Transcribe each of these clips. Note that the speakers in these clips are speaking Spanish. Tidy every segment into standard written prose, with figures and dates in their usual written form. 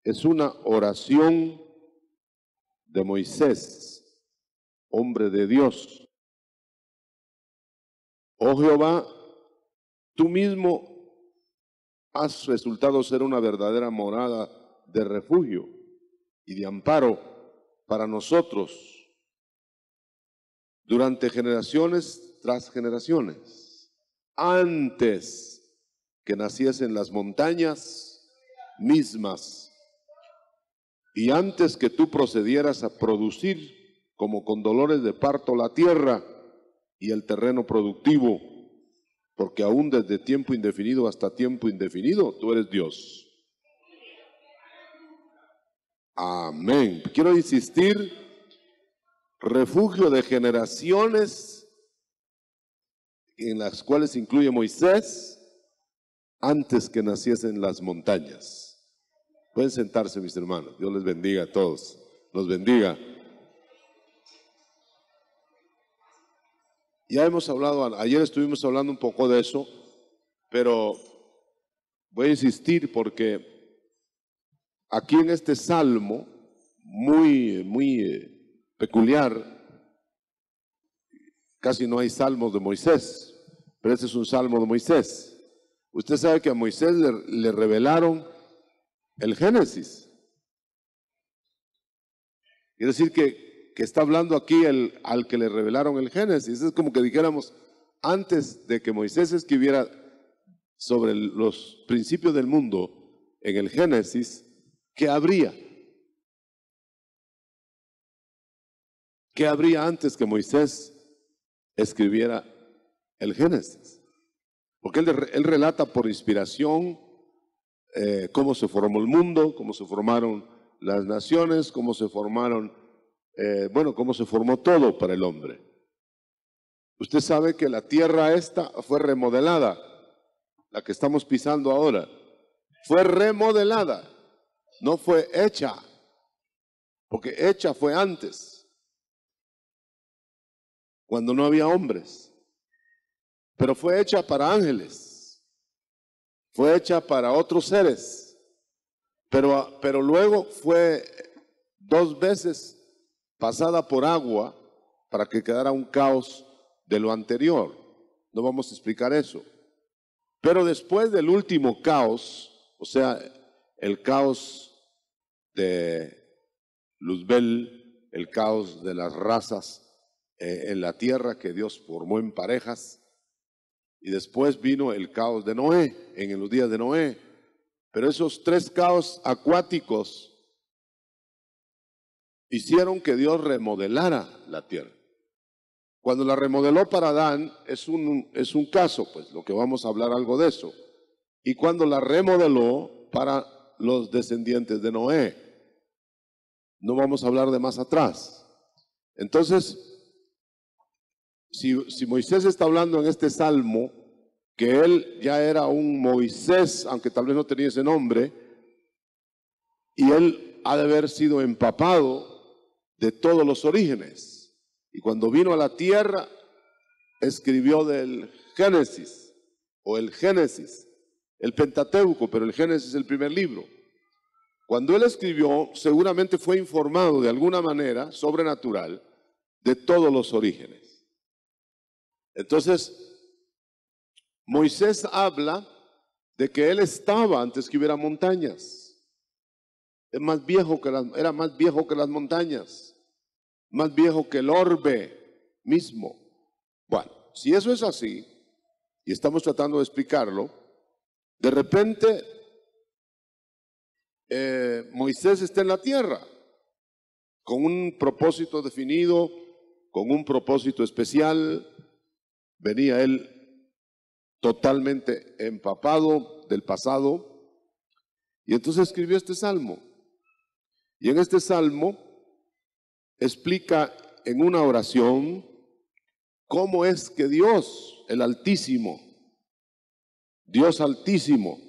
es una oración de Moisés, hombre de Dios. Oh Jehová, tú mismo has resultado ser una verdadera morada de refugio y de amparo para nosotros durante generaciones tras generaciones, antes que naciesen las montañas mismas y antes que tú procedieras a producir como con dolores de parto la tierra y el terreno productivo, porque aún desde tiempo indefinido hasta tiempo indefinido tú eres Dios. Amén. Quiero insistir, refugio de generaciones en las cuales incluye Moisés antes que naciesen las montañas. Pueden sentarse, mis hermanos. Dios les bendiga a todos. Los bendiga. Ya hemos hablado, ayer estuvimos hablando un poco de eso, pero voy a insistir porque aquí en este salmo muy peculiar, casi no hay salmos de Moisés, pero este es un salmo de Moisés. Usted sabe que a Moisés le revelaron el Génesis. Quiere decir que está hablando aquí al que le revelaron el Génesis. Es como que dijéramos, antes de que Moisés escribiera sobre los principios del mundo en el Génesis, ¿qué habría? ¿Qué habría antes que Moisés escribiera el Génesis? Porque él relata por inspiración cómo se formó el mundo, cómo se formaron las naciones, cómo se formaron, cómo se formó todo para el hombre. Usted sabe que la tierra esta fue remodelada, la que estamos pisando ahora, fue remodelada, no fue hecha, porque hecha fue antes, cuando no había hombres, pero fue hecha para ángeles, fue hecha para otros seres, pero luego fue 2 veces pasada por agua para que quedara un caos de lo anterior. No vamos a explicar eso. Pero después del último caos, o sea, el caos de Luzbel, el caos de las razas en la tierra que Dios formó en parejas, y después vino el caos de Noé, en los días de Noé. Pero esos 3 caos acuáticos hicieron que Dios remodelara la tierra. Cuando la remodeló para Adán es un caso, pues lo que vamos a hablar algo de eso. Y cuando la remodeló para los descendientes de Noé, no vamos a hablar de más atrás. Entonces, si Moisés está hablando en este salmo, que él ya era un Moisés, aunque tal vez no tenía ese nombre, y él ha de haber sido empapado de todos los orígenes. Y cuando vino a la tierra, escribió del Génesis, o el Génesis, el Pentateuco, pero el Génesis es el primer libro. Cuando él escribió, seguramente fue informado de alguna manera sobrenatural de todos los orígenes. Entonces, Moisés habla de que él estaba antes que hubiera montañas. Era más viejo que las montañas, más viejo que el orbe mismo. Bueno, si eso es así, y estamos tratando de explicarlo, de repente Moisés está en la tierra, con un propósito definido, con un propósito especial. Venía él totalmente empapado del pasado, y entonces escribió este salmo. Y en este salmo explica en una oración cómo es que Dios, el Altísimo, Dios Altísimo,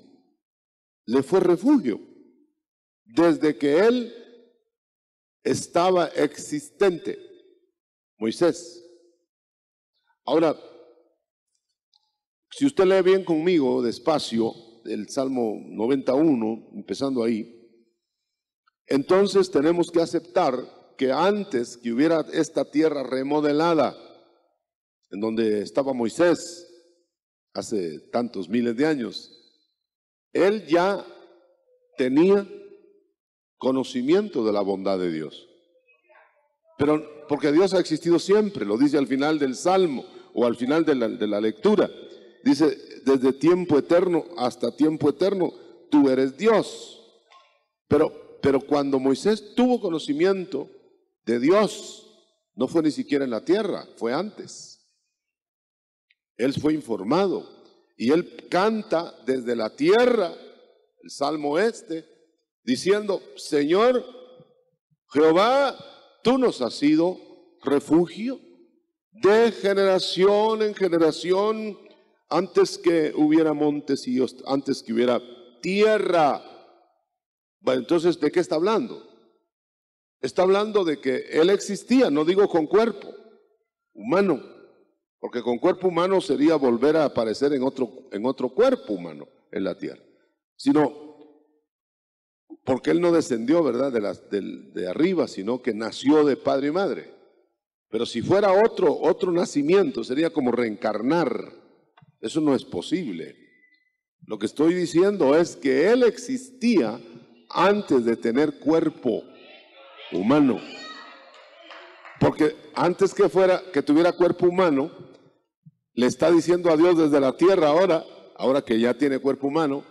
le fue refugio desde que él estaba existente, Moisés. Ahora, si usted lee bien conmigo, despacio, el Salmo 91, empezando ahí, Entonces tenemos que aceptar que antes que hubiera esta tierra remodelada, en donde estaba Moisés hace tantos miles de años, él ya tenía conocimiento de la bondad de Dios. Pero porque Dios ha existido siempre, lo dice al final del Salmo o al final de la lectura. Dice, desde tiempo eterno hasta tiempo eterno, tú eres Dios. Pero cuando Moisés tuvo conocimiento de Dios, no fue ni siquiera en la tierra, fue antes. Él fue informado y él canta desde la tierra, el Salmo diciendo, Señor Jehová, tú nos has sido refugio de generación en generación, antes que hubiera montes y antes que hubiera tierra. Bueno, entonces, ¿de qué está hablando? Está hablando de que él existía, no digo con cuerpo humano, porque con cuerpo humano sería volver a aparecer en otro cuerpo humano en la tierra, sino porque él no descendió, ¿verdad?, de arriba, sino que nació de padre y madre. Pero si fuera otro nacimiento, sería como reencarnar. Eso no es posible. Lo que estoy diciendo es que él existía antes de tener cuerpo humano. Porque antes que tuviera cuerpo humano, le está diciendo a Dios desde la tierra ahora que ya tiene cuerpo humano,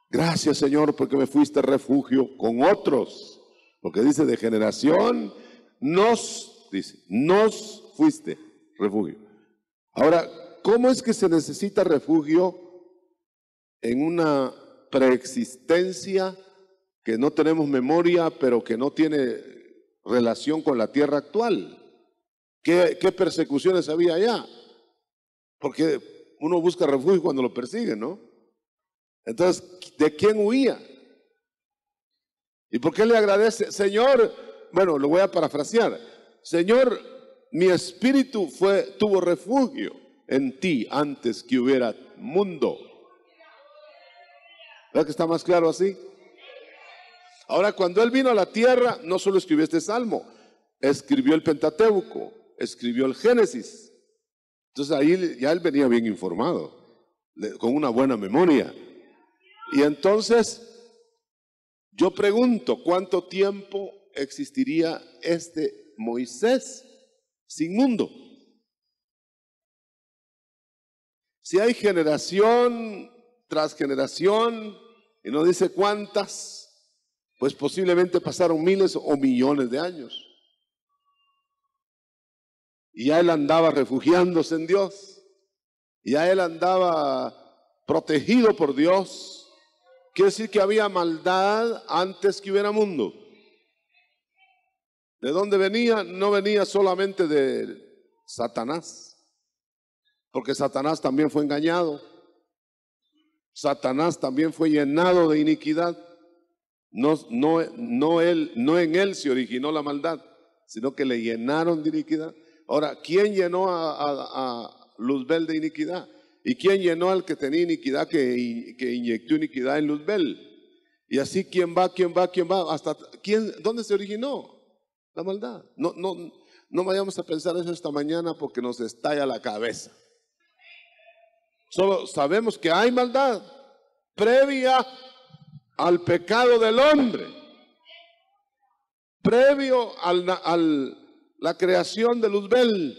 gracias Señor porque me fuiste refugio con otros. Porque dice de generación, nos fuiste refugio. Ahora, ¿cómo es que se necesita refugio en una preexistencia que no tenemos memoria, pero que no tiene relación con la tierra actual? ¿Qué persecuciones había allá? Porque uno busca refugio cuando lo persiguen, ¿no? Entonces, ¿de quién huía? ¿Y por qué le agradece? Señor, bueno, lo voy a parafrasear. Señor, mi espíritu tuvo refugio en ti antes que hubiera mundo. ¿Verdad que está más claro así? Ahora, cuando él vino a la tierra, no solo escribió este salmo, escribió el Pentateuco, escribió el Génesis. Entonces ahí ya él venía bien informado, con una buena memoria. Y entonces yo pregunto, ¿cuánto tiempo existiría este Moisés sin mundo? Si hay generación tras generación, y no dice cuántas, pues posiblemente pasaron miles o millones de años. Y ya él andaba refugiándose en Dios. Y ya él andaba protegido por Dios. Quiere decir que había maldad antes que hubiera mundo. ¿De dónde venía? No venía solamente de Satanás. Porque Satanás también fue engañado. Satanás también fue llenado de iniquidad. No en él se originó la maldad, sino que le llenaron de iniquidad. Ahora, ¿quién llenó a Luzbel de iniquidad? ¿Y quién llenó al que tenía iniquidad, que inyectó iniquidad en Luzbel? Y así, ¿quién va? ¿Dónde se originó la maldad? No vayamos a pensar eso esta mañana porque nos estalla la cabeza. Solo sabemos que hay maldad previa al pecado del hombre, previo a la creación de Luzbel,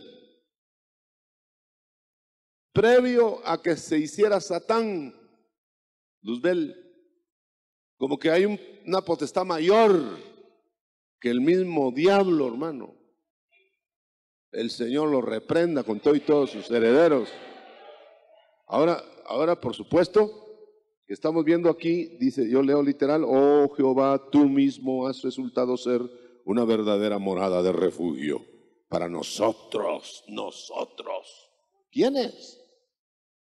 previo a que se hiciera Satán, Luzbel, como que hay una potestad mayor que el mismo diablo, hermano. El Señor lo reprenda con todo y todos sus herederos. Ahora, por supuesto, que estamos viendo aquí, dice, yo leo literal, oh Jehová, tú mismo has resultado ser una verdadera morada de refugio para nosotros. ¿Quiénes?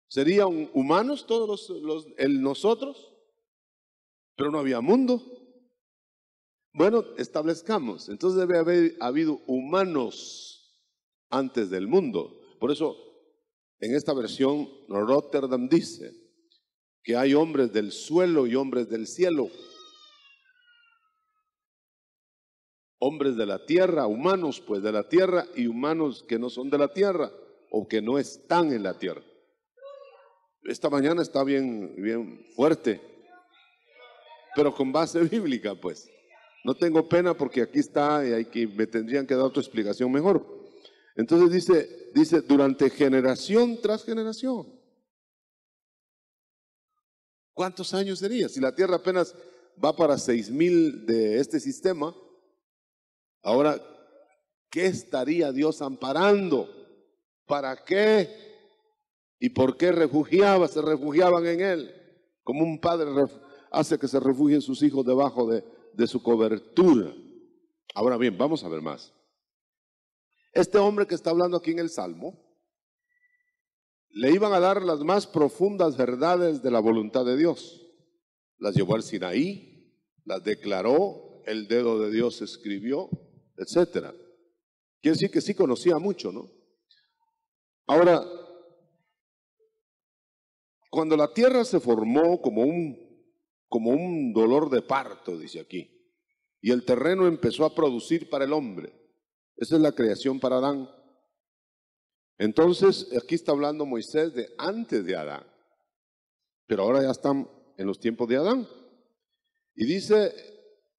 ¿Serían humanos todos el nosotros? Pero no había mundo. Bueno, establezcamos, entonces debe haber habido humanos antes del mundo. Por eso, en esta versión, Rotterdam dice que hay hombres del suelo y hombres del cielo. hombres de la tierra, humanos pues de la tierra y humanos que no son de la tierra o que no están en la tierra. Esta mañana está bien fuerte, pero con base bíblica pues. No tengo pena porque aquí está y me tendrían que dar otra explicación mejor. Entonces dice durante generación tras generación. ¿Cuántos años sería? Si la tierra apenas va para 6,000 de este sistema, ahora, ¿qué estaría Dios amparando? ¿Para qué? ¿Y por qué se refugiaban en Él? Como un padre hace que se refugien sus hijos debajo de su cobertura. Ahora bien, vamos a ver más. Este hombre que está hablando aquí en el Salmo, le iban a dar las más profundas verdades de la voluntad de Dios. Las llevó al Sinaí, las declaró, el dedo de Dios escribió, etcétera. Quiere decir que sí conocía mucho, ¿no? Ahora, cuando la tierra se formó como un dolor de parto, dice aquí, y el terreno empezó a producir para el hombre, esa es la creación para Adán. Entonces, aquí está hablando Moisés de antes de Adán, pero ahora ya están en los tiempos de Adán. Y dice,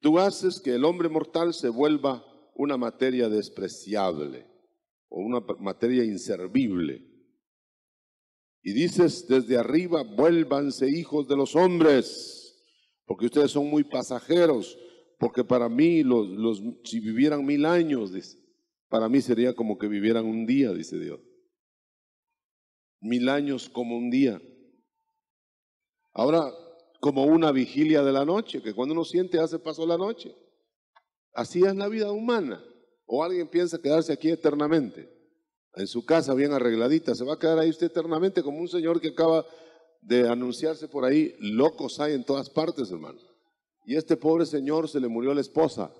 tú haces que el hombre mortal se vuelva una materia despreciable o una materia inservible. Y dices desde arriba, vuélvanse hijos de los hombres, porque ustedes son muy pasajeros, porque para mí, si vivieran 1000 años, dice, para mí sería como que vivieran un día, dice Dios. 1000 años como un día. Ahora, como una vigilia de la noche, que cuando uno siente ya se pasó la noche. Así es la vida humana. O alguien piensa quedarse aquí eternamente, en su casa bien arregladita, se va a quedar ahí usted eternamente como un señor que acaba de anunciarse por ahí. Locos hay en todas partes, hermano. Y este pobre señor se le murió la esposa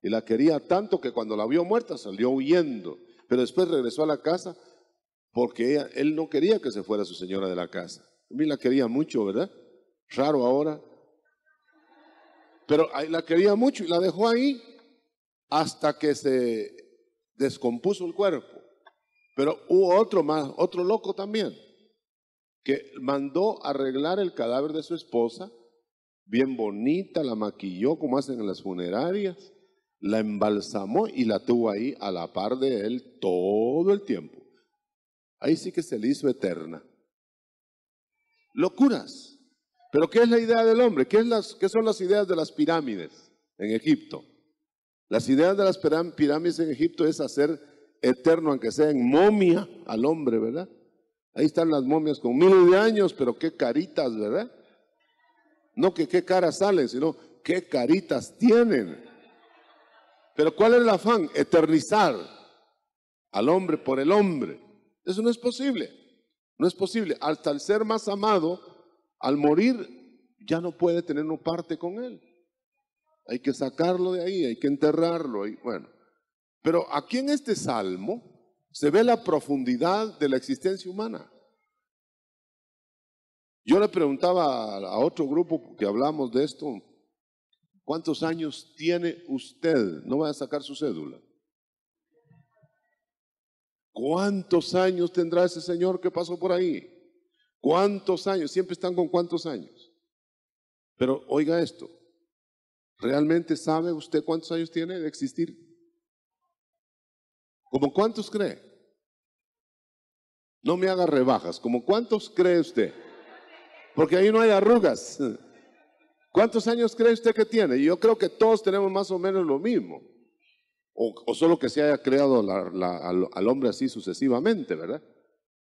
y la quería tanto que cuando la vio muerta salió huyendo, pero después regresó a la casa porque él no quería que se fuera su señora de la casa. A mí la quería mucho, ¿verdad? Raro ahora. Pero la quería mucho y la dejó ahí hasta que se descompuso el cuerpo. Pero hubo otro loco también, que mandó arreglar el cadáver de su esposa, bien bonita, la maquilló como hacen en las funerarias, la embalsamó y la tuvo ahí a la par de él todo el tiempo. Ahí sí que se le hizo eterna. Locuras. Pero ¿qué es la idea del hombre? ¿Qué son las ideas de las pirámides en Egipto? Las ideas de las pirámides en Egipto es hacer eterno, aunque sea en momia, al hombre, ¿verdad? Ahí están las momias con 1000 de años, pero qué caritas, ¿verdad? No que qué caras salen, sino qué caritas tienen. Pero ¿cuál es el afán? Eternizar al hombre por el hombre. Eso no es posible. No es posible. Hasta el ser más amado, al morir, ya no puede tener una parte con él. Hay que sacarlo de ahí, hay que enterrarlo. Bueno, pero aquí en este salmo se ve la profundidad de la existencia humana. Yo le preguntaba a otro grupo que hablamos de esto, ¿cuántos años tiene usted? No vaya a sacar su cédula. ¿Cuántos años tendrá ese señor que pasó por ahí? ¿Cuántos años? Siempre están con cuántos años. Pero oiga esto, ¿realmente sabe usted cuántos años tiene de existir? ¿Cómo cuántos cree? No me haga rebajas, ¿cómo cuántos cree usted? Porque ahí no hay arrugas. ¿Cuántos años cree usted que tiene? Yo creo que todos tenemos más o menos lo mismo. O solo que se haya creado al hombre así sucesivamente, ¿verdad?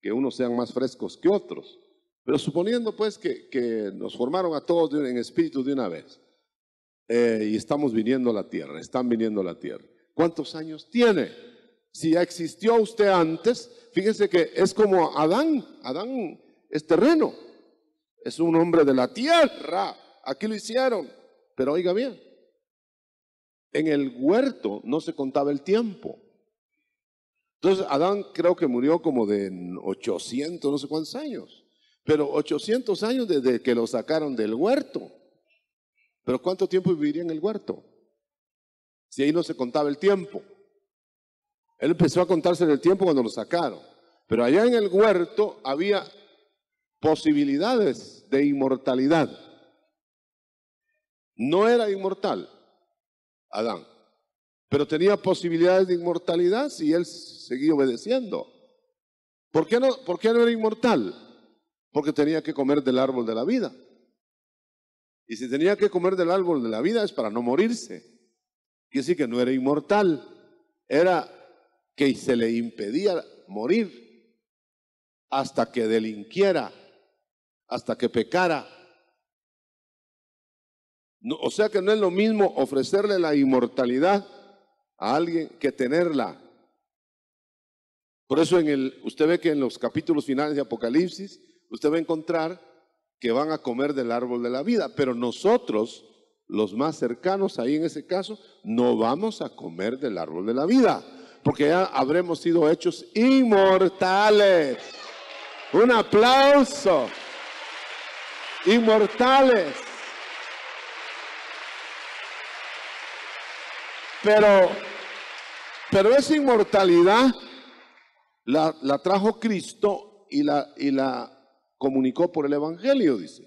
Que unos sean más frescos que otros. Pero suponiendo pues que nos formaron a todos en espíritu de una vez, y estamos viniendo a la tierra, están viniendo a la tierra. ¿Cuántos años tiene? Si ya existió usted antes, fíjese que es como Adán. Adán es terreno, es un hombre de la tierra. Aquí lo hicieron, pero oiga bien, en el huerto no se contaba el tiempo. Entonces Adán creo que murió como de 800, no sé cuántos años, pero 800 años desde que lo sacaron del huerto. Pero ¿cuánto tiempo viviría en el huerto? si ahí no se contaba el tiempo? Él empezó a contarse el tiempo cuando lo sacaron. Pero allá en el huerto había posibilidades de inmortalidad. No era inmortal Adán, pero tenía posibilidades de inmortalidad si él seguía obedeciendo. ¿Por qué no era inmortal? Porque tenía que comer del árbol de la vida. Y si tenía que comer del árbol de la vida es para no morirse. Quiere decir que no era inmortal, era que se le impedía morir hasta que delinquiera, hasta que pecara. No, o sea que no es lo mismo ofrecerle la inmortalidad a alguien que tenerla. Por eso usted ve que en los capítulos finales de Apocalipsis, usted va a encontrar que van a comer del árbol de la vida, pero nosotros, los más cercanos ahí en ese caso, no vamos a comer del árbol de la vida, porque ya habremos sido hechos inmortales. Un aplauso. Inmortales. Pero esa inmortalidad la trajo Cristo y la comunicó por el Evangelio, dice.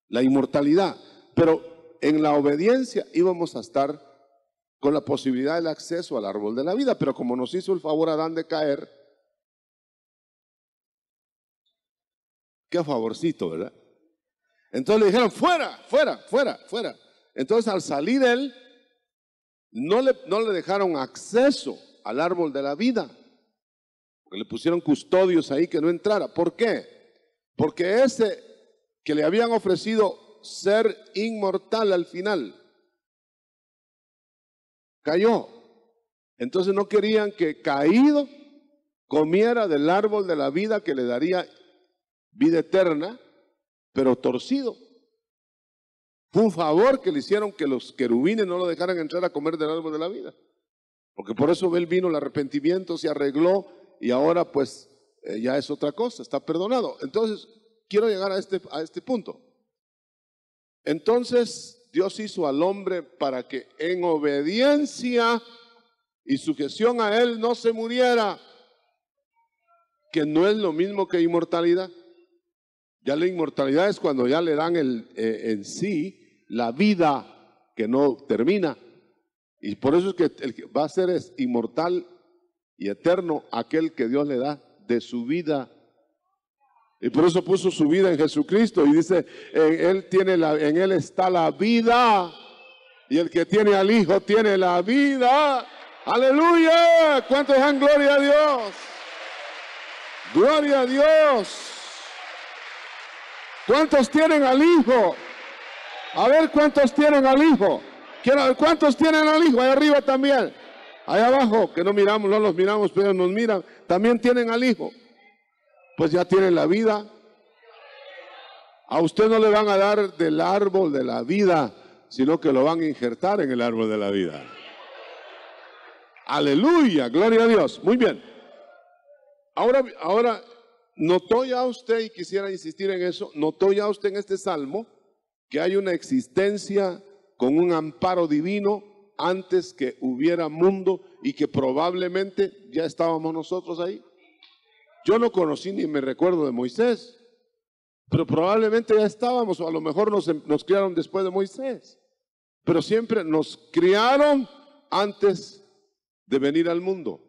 La inmortalidad. Pero en la obediencia íbamos a estar con la posibilidad del acceso al árbol de la vida. Pero como nos hizo el favor Adán de caer, qué favorcito, ¿verdad? Entonces le dijeron, fuera, fuera, fuera, fuera. Entonces al salir él, no le dejaron acceso al árbol de la vida. Porque le pusieron custodios ahí que no entrara. ¿Por qué? Porque ese que le habían ofrecido ser inmortal al final, cayó. Entonces no querían que caído comiera del árbol de la vida que le daría vida eterna, pero torcido. Fue un favor que le hicieron que los querubines no lo dejaran entrar a comer del árbol de la vida. Porque por eso él vino el arrepentimiento, se arregló y ahora pues ya es otra cosa, está perdonado. Entonces, quiero llegar a este punto. Entonces, Dios hizo al hombre para que en obediencia y sujeción a él no se muriera, que no es lo mismo que inmortalidad. Ya la inmortalidad es cuando ya le dan en sí la vida que no termina. Y por eso es que el que va a ser es inmortal y eterno aquel que Dios le da de su vida. Y por eso puso su vida en Jesucristo y dice, en él está la vida. Y el que tiene al Hijo tiene la vida. Aleluya. ¿Cuántos dan gloria a Dios? Gloria a Dios. ¿Cuántos tienen al Hijo? A ver, ¿cuántos tienen al Hijo? Quiero ver, ¿cuántos tienen al Hijo? Ahí arriba también. Ahí abajo, que no los miramos, pero nos miran. También tienen al Hijo. Pues ya tienen la vida. A usted no le van a dar del árbol de la vida, sino que lo van a injertar en el árbol de la vida. Aleluya, gloria a Dios. Muy bien. Ahora, ¿notó ya usted, y quisiera insistir en eso, notó ya usted en este salmo que hay una existencia con un amparo divino antes que hubiera mundo y que probablemente ya estábamos nosotros ahí? Yo no conocí ni me recuerdo de Moisés, pero probablemente ya estábamos, o a lo mejor nos criaron después de Moisés, pero siempre nos criaron antes de venir al mundo.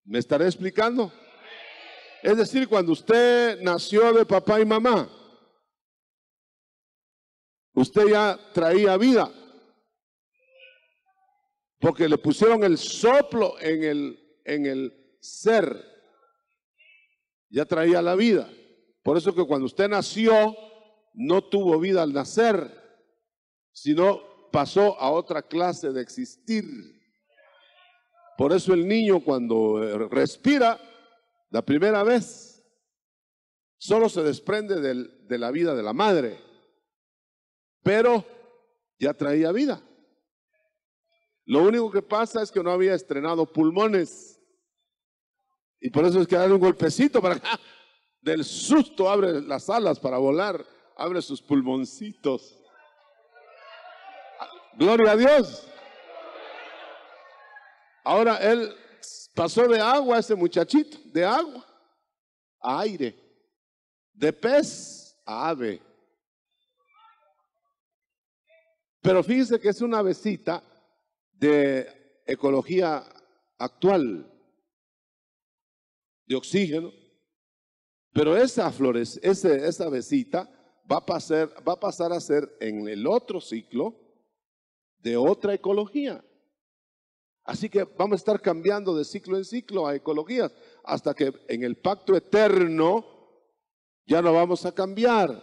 ¿Me estaré explicando? Es decir, cuando usted nació de papá y mamá, usted ya traía vida, porque le pusieron el soplo en el ser, ya traía la vida. Por eso que cuando usted nació, no tuvo vida al nacer, sino pasó a otra clase de existir. Por eso el niño cuando respira la primera vez, solo se desprende de la vida de la madre, pero ya traía vida. Lo único que pasa es que no había estrenado pulmones. Y por eso es que darle un golpecito para acá. Del susto abre las alas para volar, abre sus pulmoncitos. Gloria a Dios. Ahora él pasó de agua, ese muchachito, de agua a aire, de pez a ave. Pero fíjense que es una avecita de ecología actual, de oxígeno. Pero esa avecita va a pasar a ser en el otro ciclo de otra ecología. Así que vamos a estar cambiando de ciclo en ciclo a ecologías hasta que en el pacto eterno ya no vamos a cambiar.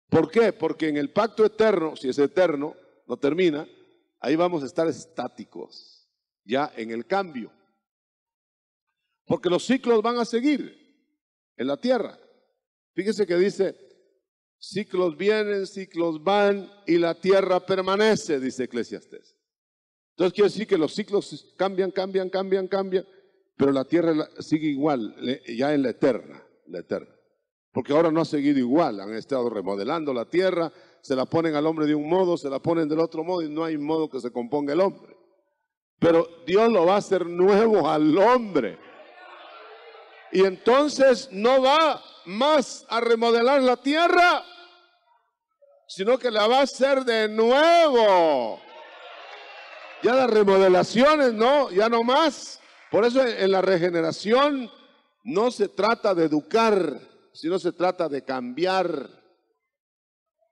¿Por qué? Porque en el pacto eterno, si es eterno, no termina, ahí vamos a estar estáticos, ya en el cambio. Porque los ciclos van a seguir en la tierra. Fíjese que dice, ciclos vienen, ciclos van y la tierra permanece, dice Eclesiastés. Entonces quiere decir que los ciclos cambian, pero la tierra sigue igual, ya en la eterna. Porque ahora no ha seguido igual, han estado remodelando la tierra, se la ponen al hombre de un modo, se la ponen del otro modo y no hay modo que se componga el hombre. Pero Dios lo va a hacer nuevo al hombre. Y entonces no va más a remodelar la tierra, sino que la va a hacer de nuevo. Ya las remodelaciones, no, ya no más. Por eso en la regeneración no se trata de educar, sino se trata de cambiar.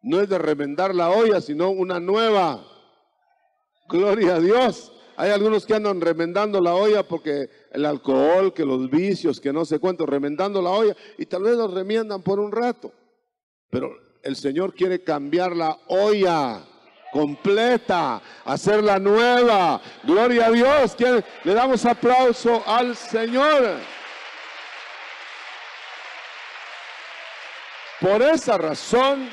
No es de remendar la olla, sino una nueva. Gloria a Dios. Hay algunos que andan remendando la olla porque el alcohol, que los vicios, que no sé cuánto, remendando la olla, y tal vez los remiendan por un rato. Pero el Señor quiere cambiar la olla completa, hacerla nueva. Gloria a Dios. Le damos aplauso al Señor. Por esa razón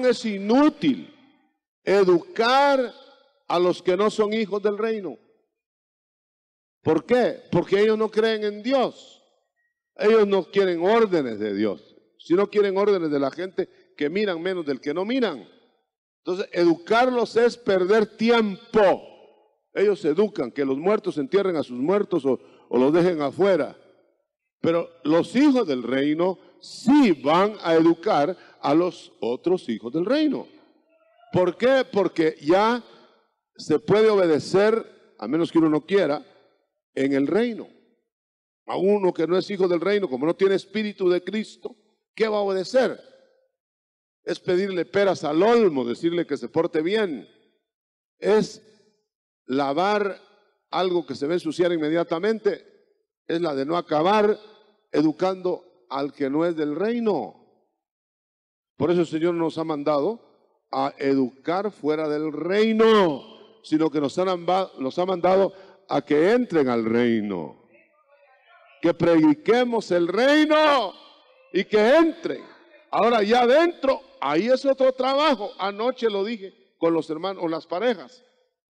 es inútil educar a los que no son hijos del reino. ¿Por qué? Porque ellos no creen en Dios. Ellos no quieren órdenes de Dios, sino quieren órdenes de la gente que miran menos del que no miran. Entonces, educarlos es perder tiempo. Ellos educan, que los muertos entierren a sus muertos o los dejen afuera. Pero los hijos del reino sí van a educar a los otros hijos del reino. ¿Por qué? Porque ya se puede obedecer, a menos que uno no quiera, en el reino. A uno que no es hijo del reino, como no tiene espíritu de Cristo, ¿qué va a obedecer? Es pedirle peras al olmo, decirle que se porte bien. Es lavar algo que se va a ensuciar inmediatamente. Es la de no acabar educando al que no es del reino. Por eso el Señor nos ha mandado a educar fuera del reino, sino que nos ha mandado a que entren al reino, que prediquemos el reino y que entren. Ahora ya adentro, ahí es otro trabajo. Anoche lo dije con los hermanos o las parejas.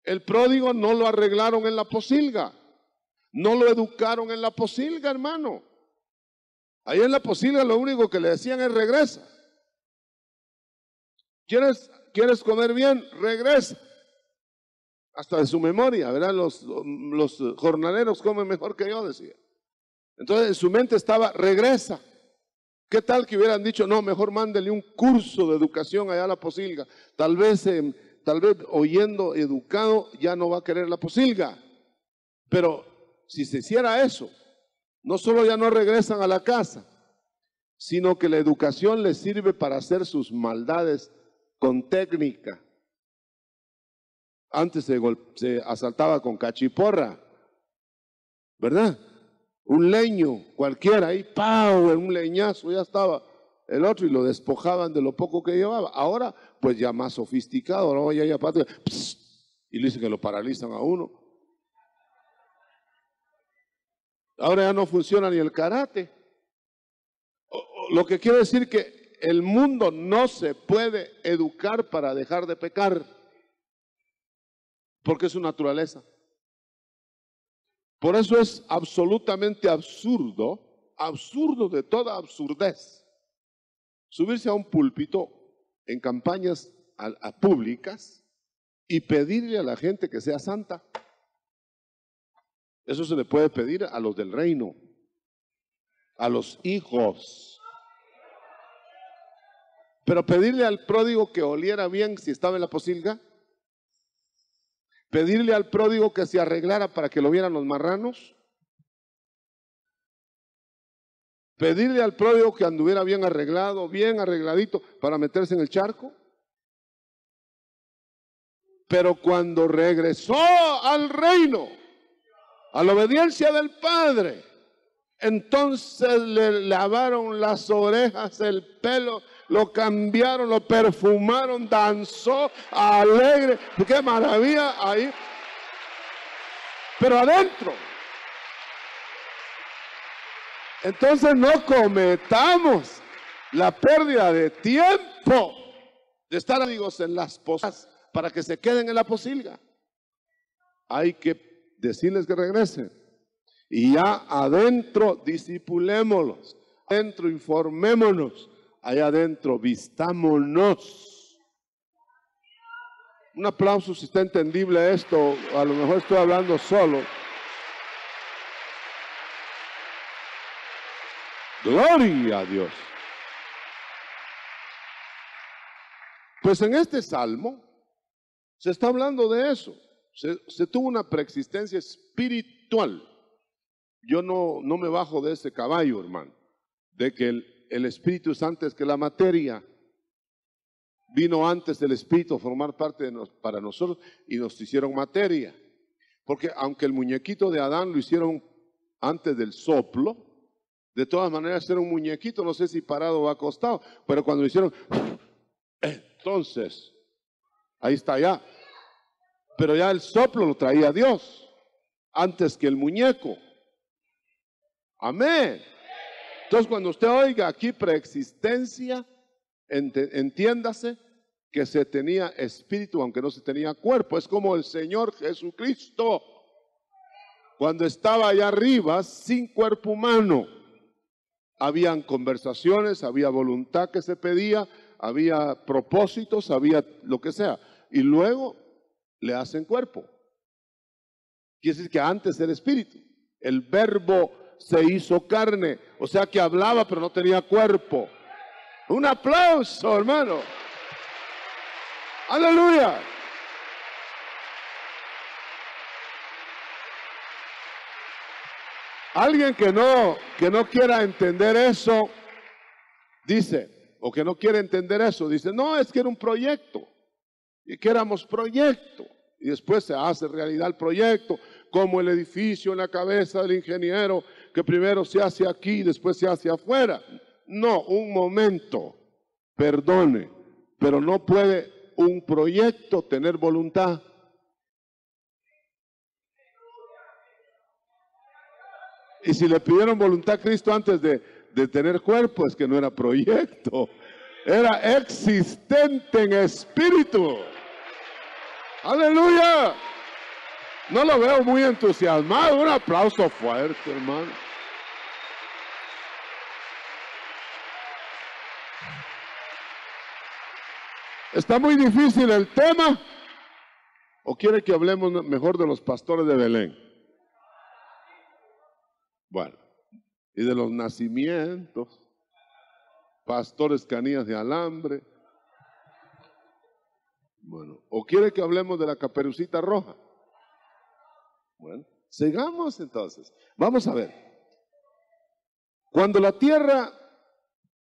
El pródigo no lo arreglaron en la posilga, no lo educaron en la posilga, hermano. Ahí en la posilga lo único que le decían es regresa. ¿Quieres comer bien? Regresa. Hasta de su memoria, ¿verdad? Los jornaleros comen mejor que yo, decía. Entonces en su mente estaba, regresa. ¿Qué tal que hubieran dicho, no, mejor mándele un curso de educación allá a la posilga? Tal vez oyendo educado ya no va a querer la posilga. Pero si se hiciera eso, no solo ya no regresan a la casa, sino que la educación les sirve para hacer sus maldades con técnica. Antes se asaltaba con cachiporra, ¿verdad? Un leño cualquiera, ahí, ¡pau!, un leñazo, ya estaba el otro y lo despojaban de lo poco que llevaba. Ahora, pues ya más sofisticado, ¿no? Ya y le dicen que lo paralizan a uno. Ahora ya no funciona ni el karate. Lo que quiere decir que el mundo no se puede educar para dejar de pecar, porque es su naturaleza. Por eso es absolutamente absurdo, absurdo de toda absurdez, subirse a un púlpito en campañas a públicas y pedirle a la gente que sea santa. Eso se le puede pedir a los del reino, a los hijos. Pero pedirle al pródigo que oliera bien si estaba en la posilga, pedirle al pródigo que se arreglara para que lo vieran los marranos, pedirle al pródigo que anduviera bien arreglado, bien arregladito para meterse en el charco. Pero cuando regresó al reino, a la obediencia del Padre, entonces le lavaron las orejas, el pelo, lo cambiaron, lo perfumaron, danzó alegre. ¡Qué maravilla ahí! Pero adentro. Entonces no cometamos la pérdida de tiempo de estar amigos en las posadas para que se queden en la posilga. Hay que decirles que regresen. Y ya adentro disipulémoslos, adentro informémonos, allá adentro vistámonos. Un aplauso si está entendible esto, a lo mejor estoy hablando solo. Gloria a Dios. Pues en este salmo se está hablando de eso. Se tuvo una preexistencia espiritual. Yo no me bajo de ese caballo, hermano, de que el Espíritu es antes que la materia. Vino antes del Espíritu a formar parte para nosotros y nos hicieron materia. Porque aunque el muñequito de Adán lo hicieron antes del soplo, de todas maneras era un muñequito, no sé si parado o acostado, pero cuando lo hicieron, entonces, ahí está ya. Pero ya el soplo lo traía Dios, antes que el muñeco. Amén. Entonces cuando usted oiga aquí preexistencia, entiéndase que se tenía espíritu aunque no se tenía cuerpo. Es como el Señor Jesucristo cuando estaba allá arriba sin cuerpo humano. Habían conversaciones, había voluntad que se pedía, había propósitos, había lo que sea. Y luego le hacen cuerpo. Quiere decir que antes era espíritu. El verbo se hizo carne, o sea que hablaba pero no tenía cuerpo. Un aplauso, hermano. Aleluya. Alguien que no quiera entender eso, dice, o que no quiere entender eso, dice, no, es que era un proyecto, y que éramos proyecto, y después se hace realidad el proyecto, como el edificio en la cabeza del ingeniero, que primero se hace aquí y después se hace afuera. No, un momento, perdone, pero no puede un proyecto tener voluntad. Y si le pidieron voluntad a Cristo antes de tener cuerpo, es que no era proyecto, era existente en espíritu. Aleluya. No lo veo muy entusiasmado. Un aplauso fuerte, hermano. ¿Está muy difícil el tema? ¿O quiere que hablemos mejor de los pastores de Belén? Bueno, y de los nacimientos, pastores canillas de alambre. Bueno, ¿o quiere que hablemos de la Caperucita Roja? Bueno, sigamos entonces. Vamos a ver. Cuando la tierra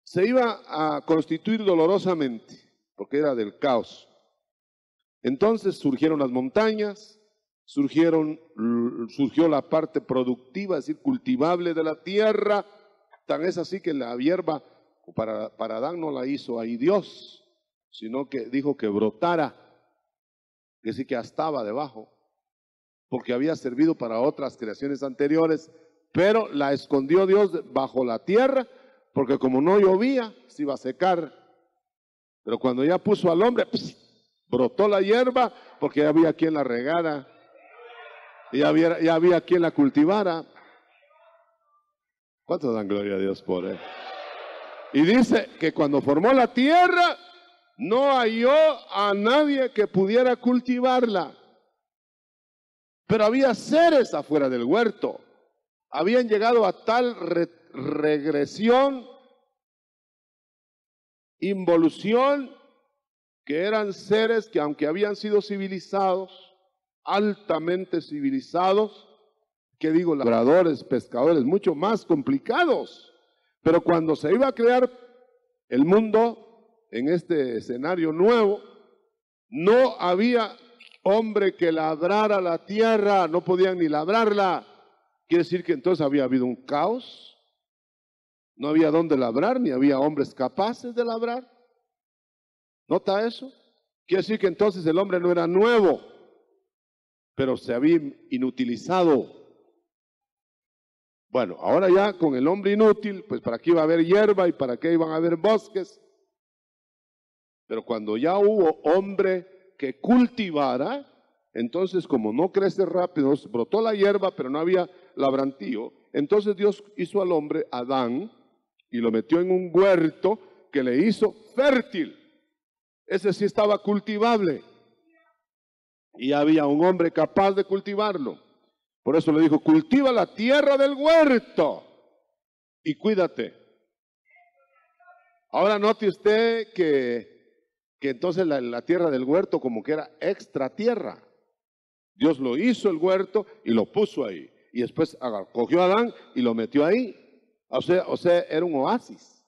se iba a constituir dolorosamente, porque era del caos, entonces surgieron las montañas, surgió la parte productiva, es decir, cultivable de la tierra. Tan es así que la hierba para Adán no la hizo ahí Dios, sino que dijo que brotara, que sí que ya estaba debajo, porque había servido para otras creaciones anteriores, pero la escondió Dios bajo la tierra, porque como no llovía, se iba a secar. Pero cuando ya puso al hombre, brotó la hierba, porque ya había quien la regara, y ya había quien la cultivara. ¿Cuántos dan gloria a Dios por él? Y dice que cuando formó la tierra, no halló a nadie que pudiera cultivarla. Pero había seres afuera del huerto. Habían llegado a tal regresión, involución, que eran seres que aunque habían sido civilizados, altamente civilizados, que digo, labradores, pescadores, mucho más complicados. Pero cuando se iba a crear el mundo en este escenario nuevo, no había hombre que labrara la tierra, no podían ni labrarla. Quiere decir que entonces había habido un caos, no había dónde labrar, ni había hombres capaces de labrar. ¿Nota eso? Quiere decir que entonces el hombre no era nuevo, pero se había inutilizado. Bueno, ahora ya con el hombre inútil, pues para qué iba a haber hierba y para qué iban a haber bosques. Pero cuando ya hubo hombre que cultivara, entonces como no crece rápido, brotó la hierba, pero no había labrantío, entonces Dios hizo al hombre, Adán, y lo metió en un huerto que le hizo fértil. Ese sí estaba cultivable. Y había un hombre capaz de cultivarlo. Por eso le dijo, cultiva la tierra del huerto y cuídate. Ahora note usted que entonces la tierra del huerto como que era extra tierra. Dios lo hizo el huerto y lo puso ahí. Y después cogió a Adán y lo metió ahí. O sea, era un oasis.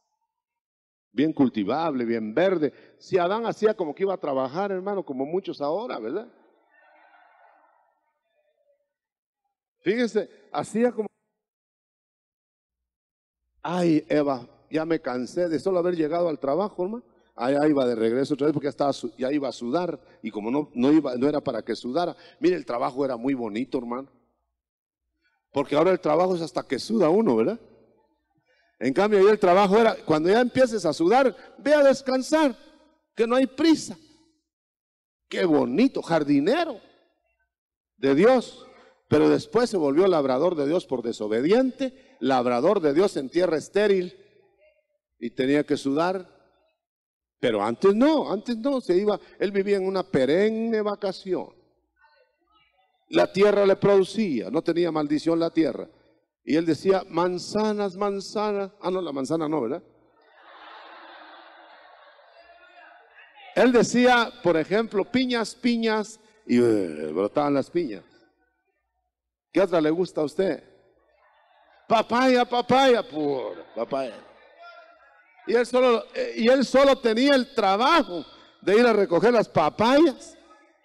Bien cultivable, bien verde. Si Adán hacía como que iba a trabajar, hermano, como muchos ahora, ¿verdad? Fíjense, hacía como... Ay, Eva, ya me cansé de solo haber llegado al trabajo, hermano. Allá iba de regreso otra vez porque ya iba a sudar. Y como no era para que sudara. Mire, el trabajo era muy bonito, hermano. Porque ahora el trabajo es hasta que suda uno, ¿verdad? En cambio, ahí el trabajo era, cuando ya empieces a sudar, ve a descansar, que no hay prisa. Qué bonito, jardinero de Dios. Pero después se volvió labrador de Dios por desobediente, labrador de Dios en tierra estéril y tenía que sudar. Pero antes no, él vivía en una perenne vacación. La tierra le producía, no tenía maldición la tierra. Y él decía, manzanas, manzanas. Ah, no, la manzana no, ¿verdad? Él decía, por ejemplo, piñas, piñas, y brotaban las piñas. ¿Qué otra le gusta a usted? Papaya, papaya, pura papaya. Y él solo tenía el trabajo de ir a recoger las papayas.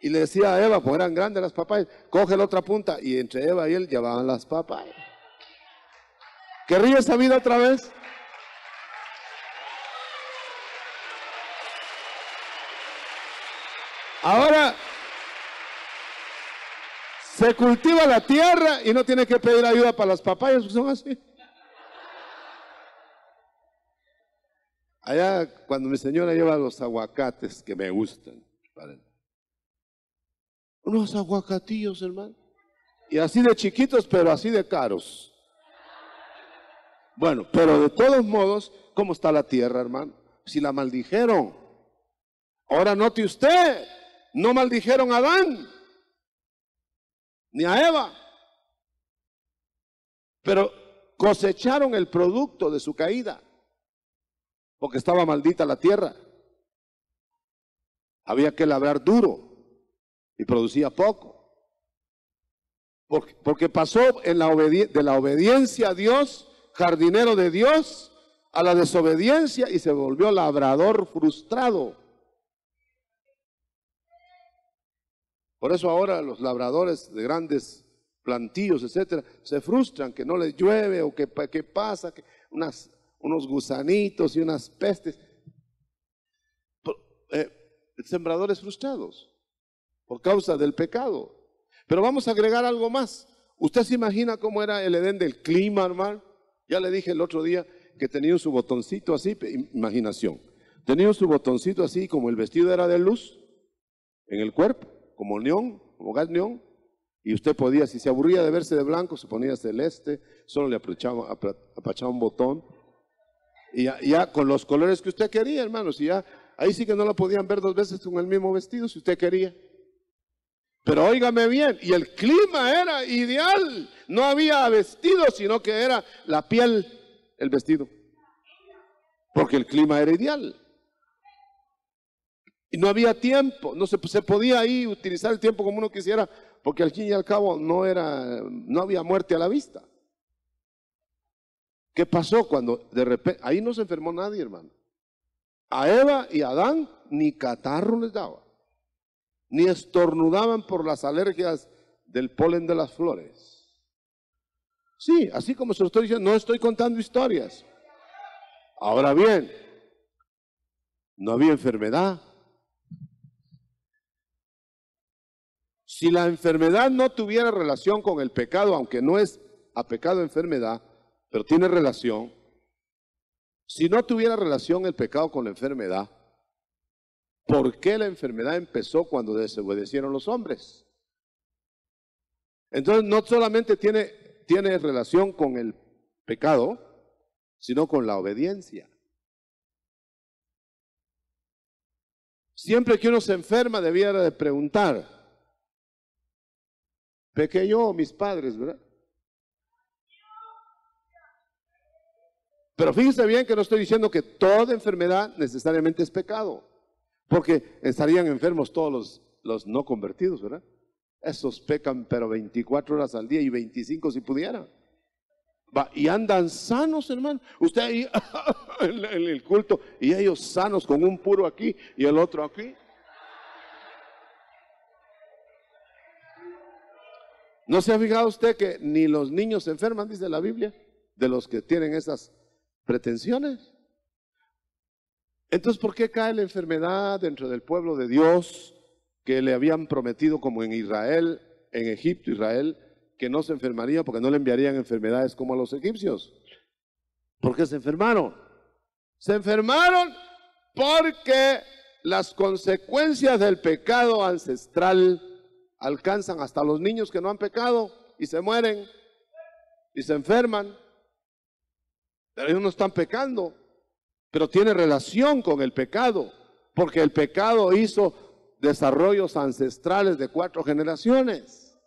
Y le decía a Eva, pues eran grandes las papayas, coge la otra punta. Y entre Eva y él llevaban las papayas. ¿Querría esa vida otra vez? Ahora se cultiva la tierra y no tiene que pedir ayuda para las papayas, que son así. Allá cuando mi señora lleva los aguacates que me gustan, unos aguacatillos, hermano, y así de chiquitos, pero así de caros. Bueno, pero de todos modos, ¿cómo está la tierra, hermano? Si la maldijeron. Ahora note usted, no maldijeron a Adán, ni a Eva, pero cosecharon el producto de su caída, porque estaba maldita la tierra. Había que labrar duro y producía poco. Porque pasó de la obediencia a Dios, jardinero de Dios, a la desobediencia y se volvió labrador frustrado. Por eso ahora los labradores de grandes plantíos, etcétera, se frustran que no les llueve o que pasa, que unos gusanitos y unas pestes. Sembradores frustrados por causa del pecado. Pero vamos a agregar algo más. ¿Usted se imagina cómo era el Edén del clima, hermano? Ya le dije el otro día que tenía su botoncito así, imaginación. Tenía su botoncito así, como el vestido era de luz en el cuerpo, como neón, como gas neón. Y usted podía, si se aburría de verse de blanco, se ponía celeste, solo le apachaba un botón. Y ya con los colores que usted quería, hermano. Si ya ahí sí que no la podían ver dos veces con el mismo vestido si usted quería. Pero óigame bien, y el clima era ideal, no había vestido, sino que era la piel, el vestido, porque el clima era ideal. Y no había tiempo, no se podía ahí utilizar el tiempo como uno quisiera, porque al fin y al cabo no había muerte a la vista. ¿Qué pasó cuando de repente, ahí no se enfermó nadie, hermano? A Eva y a Adán ni catarro les daba, ni estornudaban por las alergias del polen de las flores. Sí, así como se lo estoy diciendo, no estoy contando historias. Ahora bien, no había enfermedad. Si la enfermedad no tuviera relación con el pecado, aunque no es a pecado enfermedad, pero tiene relación, si no tuviera relación el pecado con la enfermedad, ¿por qué la enfermedad empezó cuando desobedecieron los hombres? Entonces no solamente tiene relación con el pecado, sino con la obediencia. Siempre que uno se enferma debiera de preguntar, ¿pequé yo o mis padres, verdad? Pero fíjense bien que no estoy diciendo que toda enfermedad necesariamente es pecado, porque estarían enfermos todos los no convertidos, ¿verdad? Esos pecan pero 24 horas al día y 25 si pudieran. Y andan sanos, hermano. Usted ahí en el culto y ellos sanos con un puro aquí y el otro aquí. ¿No se ha fijado usted que ni los niños se enferman, dice la Biblia, de los que tienen esas pretensiones? Entonces, ¿por qué cae la enfermedad dentro del pueblo de Dios que le habían prometido como en Israel, en Egipto, Israel, que no se enfermaría porque no le enviarían enfermedades como a los egipcios? ¿Por qué se enfermaron? Se enfermaron porque las consecuencias del pecado ancestral alcanzan hasta los niños que no han pecado y se mueren y se enferman. Pero ellos no están pecando, pero tiene relación con el pecado, porque el pecado hizo desarrollos ancestrales de 4 generaciones.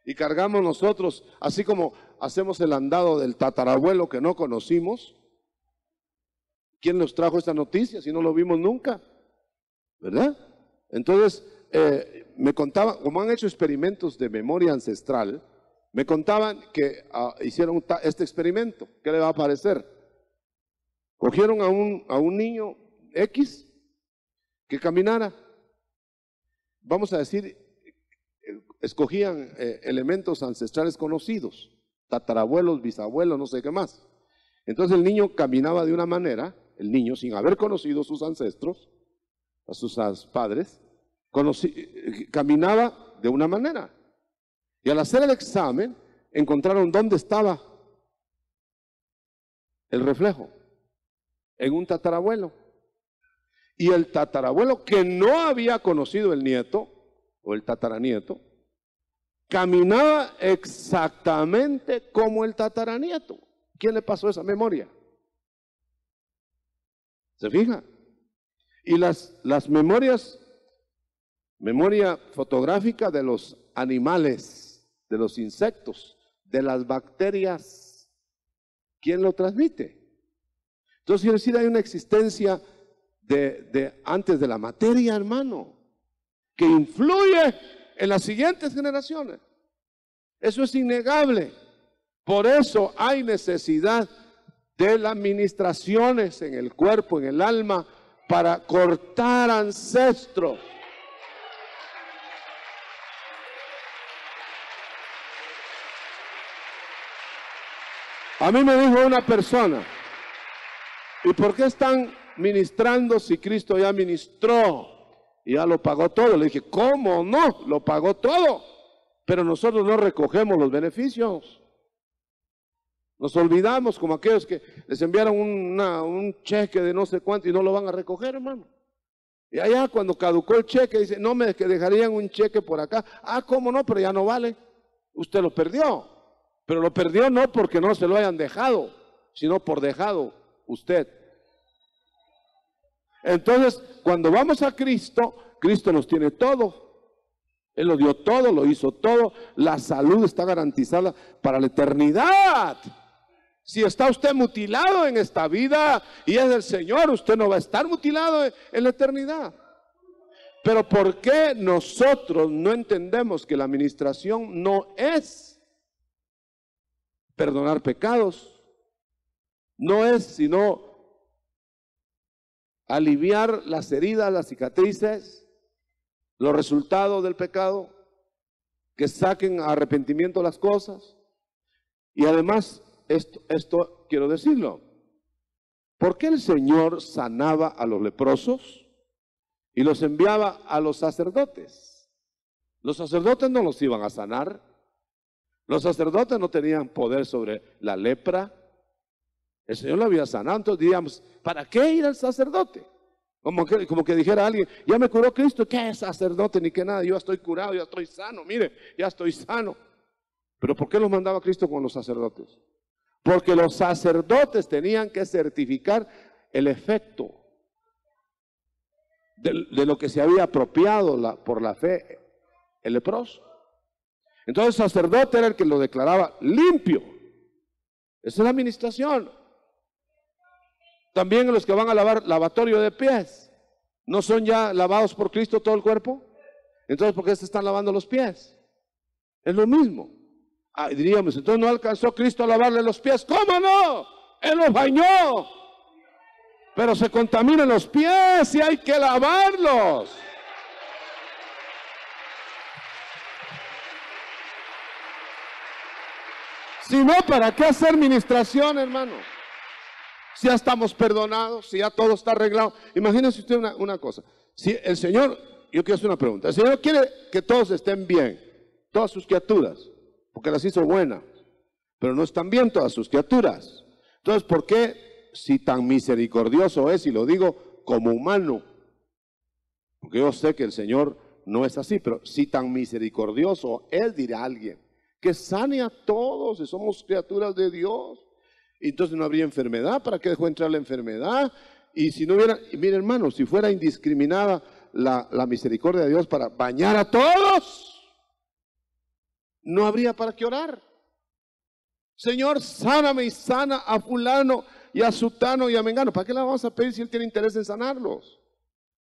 Y cargamos nosotros, así como hacemos el andado del tatarabuelo que no conocimos. ¿Quién nos trajo esta noticia si no lo vimos nunca? ¿Verdad? Entonces, me contaban, como han hecho experimentos de memoria ancestral, me contaban que hicieron este experimento. ¿Qué le va a parecer? Cogieron a un niño X que caminara. Vamos a decir, escogían elementos ancestrales conocidos, tatarabuelos, bisabuelos, no sé qué más. Entonces el niño caminaba de una manera, el niño sin haber conocido a sus ancestros, a sus padres, caminaba de una manera. Y al hacer el examen, encontraron dónde estaba el reflejo, en un tatarabuelo. Y el tatarabuelo que no había conocido el nieto, o el tataranieto, caminaba exactamente como el tataranieto. ¿Quién le pasó esa memoria? ¿Se fija? Y las memorias, memoria fotográfica de los animales, de los insectos, de las bacterias, ¿quién lo transmite? Entonces, quiero decir, hay una existencia antes de la materia, hermano, que influye en las siguientes generaciones. Eso es innegable. Por eso hay necesidad de las ministraciones en el cuerpo, en el alma, para cortar ancestros. A mí me dijo una persona, ¿y por qué están ministrando si Cristo ya ministró y ya lo pagó todo? Le dije, ¿cómo no? Lo pagó todo, pero nosotros no recogemos los beneficios. Nos olvidamos como aquellos que les enviaron un cheque de no sé cuánto y no lo van a recoger, hermano. Y allá cuando caducó el cheque, dice, no me dejarían un cheque por acá. Ah, ¿cómo no? Pero ya no vale. Usted lo perdió. Pero lo perdió no porque no se lo hayan dejado, sino por dejado usted. Entonces, cuando vamos a Cristo, Cristo nos tiene todo. Él lo dio todo, lo hizo todo. La salud está garantizada para la eternidad. Si está usted mutilado en esta vida y es del Señor, usted no va a estar mutilado en la eternidad. Pero ¿por qué nosotros no entendemos que la administración no es perdonar pecados? No es sino aliviar las heridas, las cicatrices, los resultados del pecado, que saquen a arrepentimiento las cosas. Y además, esto quiero decirlo, ¿por qué el Señor sanaba a los leprosos y los enviaba a los sacerdotes? Los sacerdotes no los iban a sanar. Los sacerdotes no tenían poder sobre la lepra. El Señor lo había sanado. Entonces diríamos, ¿para qué ir al sacerdote? Como que dijera alguien, ya me curó Cristo, ¿qué es sacerdote ni qué nada? Yo ya estoy curado, ya estoy sano, mire, ya estoy sano. Pero ¿por qué los mandaba Cristo con los sacerdotes? Porque los sacerdotes tenían que certificar el efecto de lo que se había apropiado por la fe el leproso. Entonces el sacerdote era el que lo declaraba limpio. Esa es la administración. También los que van a lavar lavatorio de pies, ¿no son ya lavados por Cristo todo el cuerpo? Entonces, ¿por qué se están lavando los pies? Es lo mismo. Diríamos, entonces no alcanzó Cristo a lavarle los pies. ¿Cómo no? Él los bañó. Pero se contaminan los pies y hay que lavarlos. Si no, ¿para qué hacer ministración, hermano? Si ya estamos perdonados, si ya todo está arreglado. Imagínese usted una cosa. Si el Señor, yo quiero hacer una pregunta. El Señor quiere que todos estén bien, todas sus criaturas, porque las hizo buenas, pero no están bien todas sus criaturas. Entonces, ¿por qué, si tan misericordioso es, y lo digo como humano, porque yo sé que el Señor no es así, pero si tan misericordioso, Él dirá a alguien, que sane a todos, si somos criaturas de Dios? Entonces no habría enfermedad. ¿Para qué dejó entrar la enfermedad? Y si no hubiera, mire hermano, si fuera indiscriminada la misericordia de Dios para bañar a todos, no habría para qué orar. Señor, sáname y sana a fulano y a sutano y a mengano. ¿Para qué le vamos a pedir si Él tiene interés en sanarlos?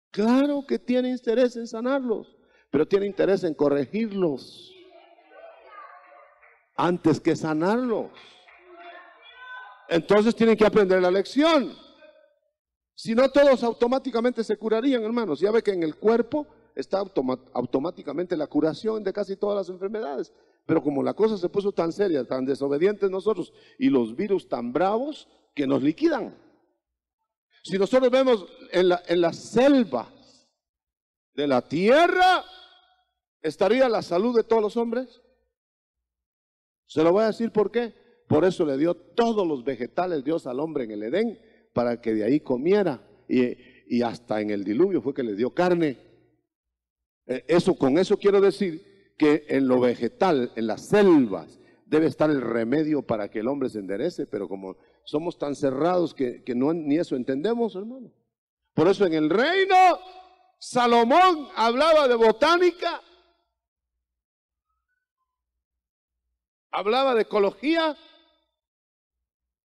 Claro que tiene interés en sanarlos, pero tiene interés en corregirlos antes que sanarlos. Entonces tienen que aprender la lección. Si no, todos automáticamente se curarían, hermanos. Ya ve que en el cuerpo está automáticamente la curación de casi todas las enfermedades. Pero como la cosa se puso tan seria, tan desobedientes nosotros, y los virus tan bravos, que nos liquidan. Si nosotros vemos en la selva de la tierra, ¿estaría la salud de todos los hombres? Se lo voy a decir por qué. Por eso le dio todos los vegetales Dios al hombre en el Edén, para que de ahí comiera. Y hasta en el diluvio fue que le dio carne. Con eso quiero decir que en lo vegetal, en las selvas, debe estar el remedio para que el hombre se enderece. Pero como somos tan cerrados que no, ni eso entendemos, hermano. Por eso en el reino, Salomón hablaba de botánica, hablaba de ecología.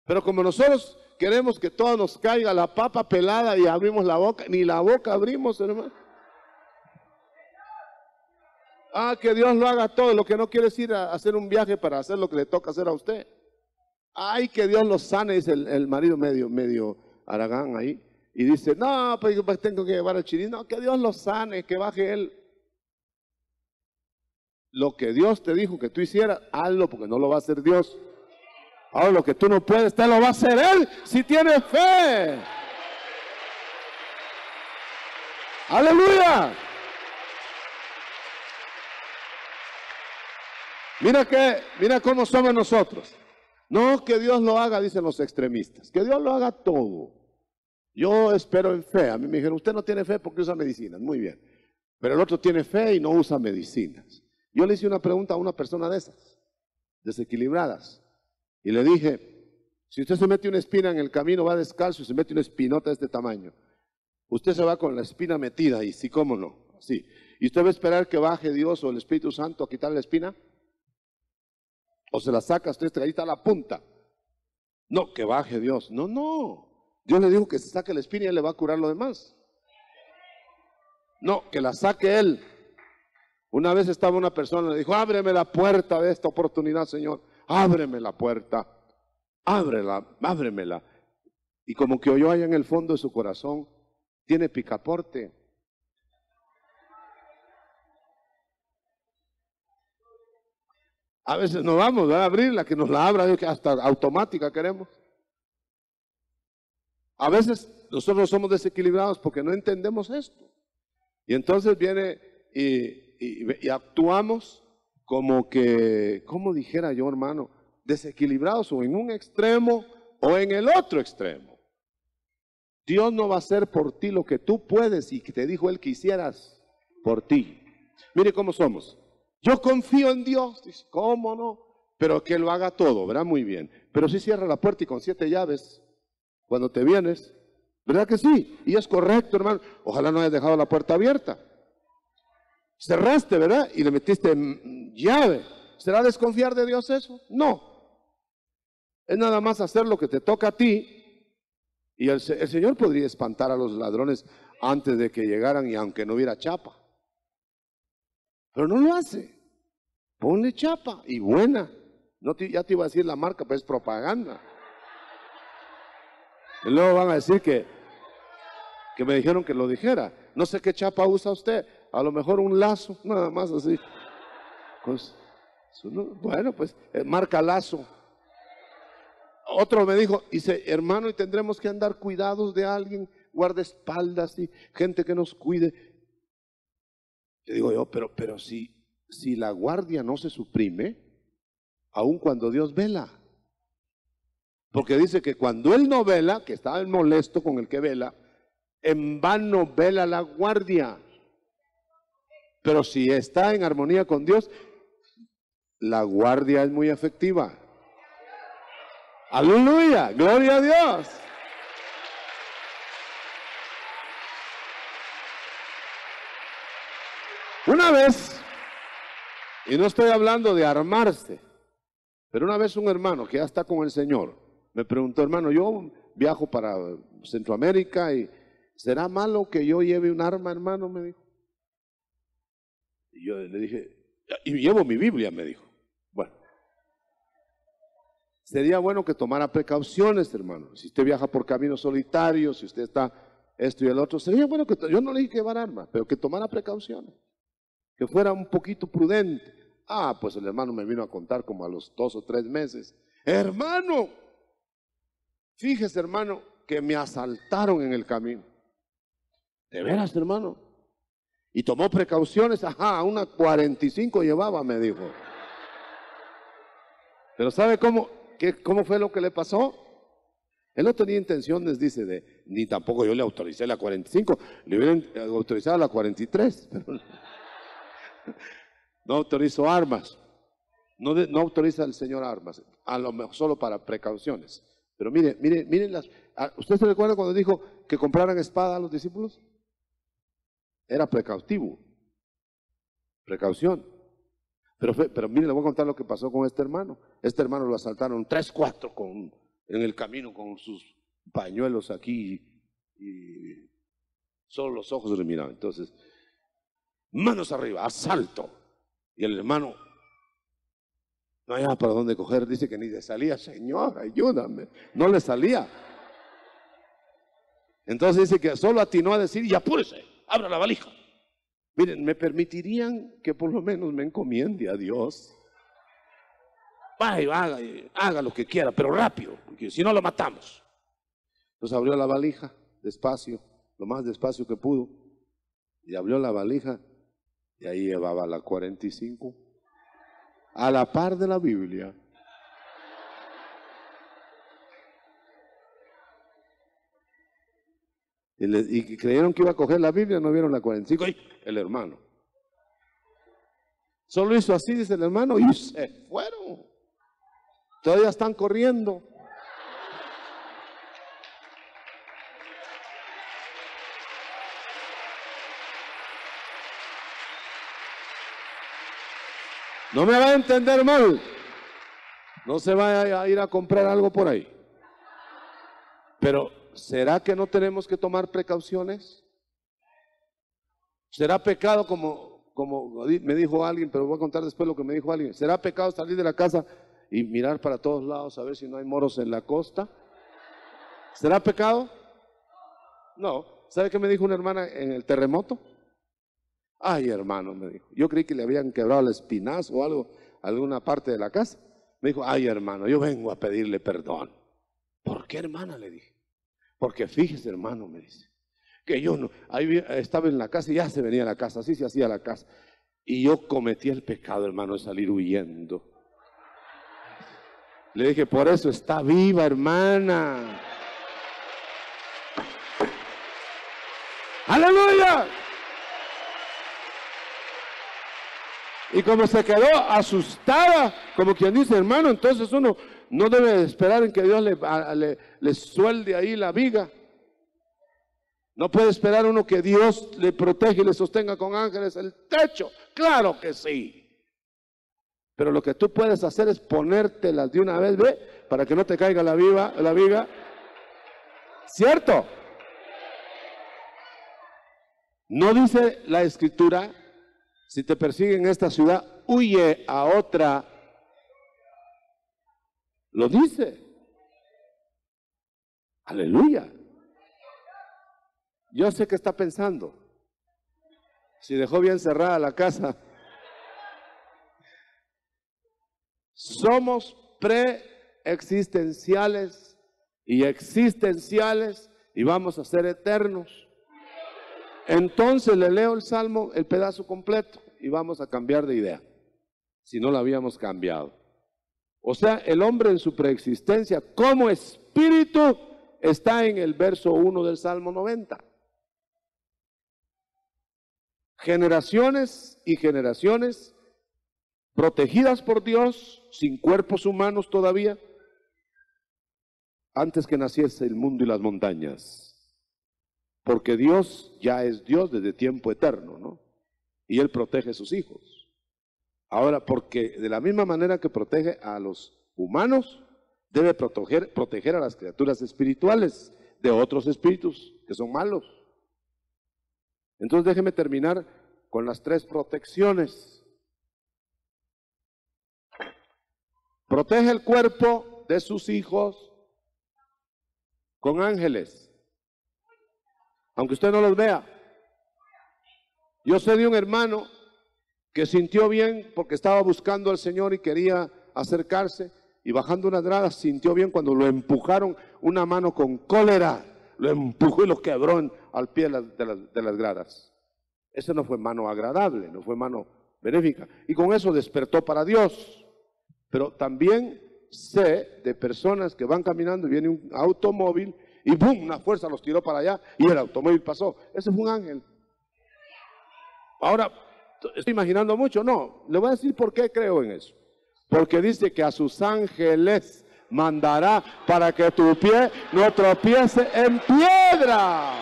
Pero como nosotros queremos que todo nos caiga la papa pelada y abrimos la boca, ni la boca abrimos, hermano. Que Dios lo haga todo. Lo que no quiere es ir a hacer un viaje para hacer lo que le toca hacer a usted. Ay, que Dios lo sane, dice el marido medio aragán ahí. Y dice, no, pues tengo que llevar al chirín. No, que Dios lo sane, que baje él. Lo que Dios te dijo que tú hicieras, hazlo, porque no lo va a hacer Dios. Ahora lo que tú no puedes, te lo va a hacer Él si tienes fe. Aleluya. Mira cómo somos nosotros. No, que Dios lo haga, dicen los extremistas. Que Dios lo haga todo. Yo espero en fe. A mí me dijeron, usted no tiene fe porque usa medicinas. Muy bien. Pero el otro tiene fe y no usa medicinas. Yo le hice una pregunta a una persona de esas, desequilibradas. Y le dije, si usted se mete una espina en el camino, va descalzo y se mete una espinota de este tamaño, Usted se va con la espina metida y sí, cómo no, así. ¿Y usted va a esperar que baje Dios o el Espíritu Santo a quitar la espina? ¿O se la saca usted, ahí está la punta? No, que baje Dios. No, no. Dios le dijo que se saque la espina y Él le va a curar lo demás. No, que la saque Él. Una vez estaba una persona, le dijo, ábreme la puerta de esta oportunidad, Señor. Ábreme la puerta. Ábremela. Y como que oyó allá en el fondo de su corazón, tiene picaporte. A veces nos vamos a abrirla, que nos la abra, hasta automática queremos. A veces nosotros somos desequilibrados porque no entendemos esto. Y entonces viene y actuamos como que, como dijera yo, hermano, desequilibrados o en un extremo o en el otro extremo. Dios no va a hacer por ti lo que tú puedes y que te dijo Él que hicieras por ti. Mire cómo somos. Yo confío en Dios, dice, ¿cómo no? Pero que lo haga todo, ¿verdad? Muy bien. Pero si cierra la puerta y con 7 llaves, cuando te vienes, ¿verdad que sí? Y es correcto, hermano. Ojalá no hayas dejado la puerta abierta. Cerraste, ¿verdad? Y le metiste llave. ¿Será desconfiar de Dios eso? No. Es nada más hacer lo que te toca a ti. Y el Señor podría espantar a los ladrones antes de que llegaran y aunque no hubiera chapa. Pero no lo hace. Ponle chapa y buena. No ya te iba a decir la marca, pero es propaganda. Y luego van a decir que me dijeron que lo dijera. No sé qué chapa usa usted. A lo mejor un lazo, nada más así. Pues, bueno, pues marca Lazo. Otro me dijo, dice, hermano, y tendremos que andar cuidados de alguien, guardaespaldas y gente que nos cuide. Le digo yo, pero si la guardia no se suprime, aun cuando Dios vela. Porque dice que cuando Él no vela, que está molesto con el que vela, en vano vela la guardia. Pero si está en armonía con Dios, la guardia es muy efectiva. Aleluya, gloria a Dios. Una vez, y no estoy hablando de armarse, pero una vez un hermano que ya está con el Señor me preguntó, hermano, yo viajo para Centroamérica y ¿será malo que yo lleve un arma, hermano? Me dijo. Y yo le dije, y llevo mi Biblia, me dijo. Bueno, sería bueno que tomara precauciones, hermano. Si usted viaja por caminos solitarios, si usted está esto y el otro, sería bueno que, yo no le dije que llevar armas, pero que tomara precauciones. Que fuera un poquito prudente. Ah, pues el hermano me vino a contar como a los 2 o 3 meses. Hermano, fíjese, hermano, que me asaltaron en el camino. ¿De veras, hermano? Y tomó precauciones. Ajá, una 45 llevaba, me dijo. Pero ¿sabe cómo fue lo que le pasó? Él no tenía intenciones, dice, ni tampoco yo le autoricé la 45, le hubieran autorizado la 43, pero no autorizó armas, no autoriza el Señor armas, a lo mejor solo para precauciones. Pero miren ¿usted se recuerda cuando dijo que compraran espada a los discípulos? Era precaución. Pero mire, le voy a contar lo que pasó con este hermano. Este hermano lo asaltaron 3, 4 en el camino con sus pañuelos aquí y solo los ojos le miraban. Entonces, manos arriba, asalto. Y el hermano no había para dónde coger, dice que ni le salía. Señor, ayúdame. No le salía. Entonces dice que solo atinó a decir, y apúrese, abra la valija. Miren, ¿me permitirían que por lo menos me encomiende a Dios? Vaya, haga lo que quiera, pero rápido, porque si no lo matamos. Entonces abrió la valija, despacio, lo más despacio que pudo, y abrió la valija, y ahí llevaba la 45, a la par de la Biblia. Y creyeron que iba a coger la Biblia, no vieron la 45, ¡ay! El hermano. Solo hizo así, dice el hermano, y se fueron. Todavía están corriendo. No me va a entender mal. No se vaya a ir a comprar algo por ahí. Pero, ¿será que no tenemos que tomar precauciones? ¿Será pecado como me dijo alguien, pero voy a contar después lo que me dijo alguien? ¿Será pecado salir de la casa y mirar para todos lados a ver si no hay moros en la costa? ¿Será pecado? No. ¿Sabe qué me dijo una hermana en el terremoto? Ay, hermano, me dijo. Yo creí que le habían quebrado el espinazo o algo, alguna parte de la casa. Me dijo, ay, hermano, yo vengo a pedirle perdón. ¿Por qué, hermana? Le dije. Porque fíjese, hermano, me dice, que yo no, ahí estaba en la casa y ya se venía a la casa, así se hacía la casa. Y yo cometí el pecado, hermano, de salir huyendo. Le dije, por eso está viva, hermana. ¡Aleluya! Y como se quedó asustada, como quien dice, hermano, entonces uno no debe esperar en que Dios le suelde ahí la viga. No puede esperar uno que Dios le proteja y le sostenga con ángeles el techo. Claro que sí. Pero lo que tú puedes hacer es ponértelas de una vez, ¿ve? Para que no te caiga la viga. ¿Cierto? No dice la Escritura, si te persiguen en esta ciudad, huye a otra. Lo dice. Aleluya. Yo sé que está pensando. Si dejó bien cerrada la casa. Somos preexistenciales y existenciales y vamos a ser eternos. Entonces le leo el Salmo, el pedazo completo, y vamos a cambiar de idea, si no la habíamos cambiado. O sea, el hombre en su preexistencia como espíritu está en el verso 1 del Salmo 90. Generaciones y generaciones protegidas por Dios, sin cuerpos humanos todavía, antes que naciese el mundo y las montañas. Porque Dios ya es Dios desde tiempo eterno, ¿no? Y Él protege a sus hijos. Ahora, porque de la misma manera que protege a los humanos, debe proteger a las criaturas espirituales de otros espíritus que son malos. Entonces déjeme terminar con las 3 protecciones. Protege el cuerpo de sus hijos con ángeles. Aunque usted no los vea. Yo sé de un hermano que sintió bien porque estaba buscando al Señor y quería acercarse, y bajando unas gradas sintió bien cuando lo empujaron una mano con cólera, lo empujó y lo quebró al pie de las gradas. Esa no fue mano agradable, no fue mano benéfica, y con eso despertó para Dios. Pero también sé de personas que van caminando y viene un automóvil y ¡bum!, una fuerza los tiró para allá y el automóvil pasó. Ese fue un ángel. Ahora, estoy imaginando mucho. No, le voy a decir por qué creo en eso. Porque dice que a sus ángeles mandará para que tu pie no tropiece en piedra.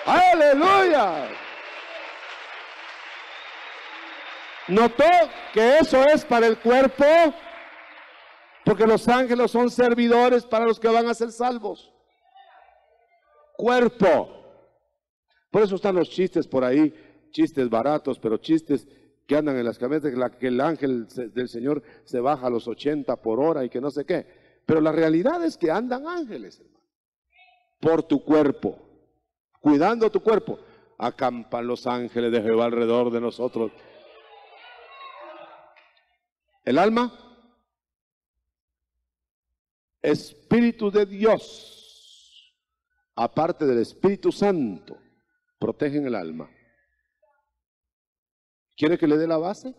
¡Aleluya! ¿Notó que eso es para el cuerpo? Porque los ángeles son servidores para los que van a ser salvos. Cuerpo. Por eso están los chistes por ahí, chistes baratos, pero chistes que andan en las camionetas, que el ángel del Señor se baja a los 80 por hora y que no sé qué. Pero la realidad es que andan ángeles, hermano, por tu cuerpo, cuidando tu cuerpo. Acampan los ángeles de Jehová alrededor de nosotros. El alma, Espíritu de Dios, aparte del Espíritu Santo, protegen el alma. ¿Quiere que le dé la base?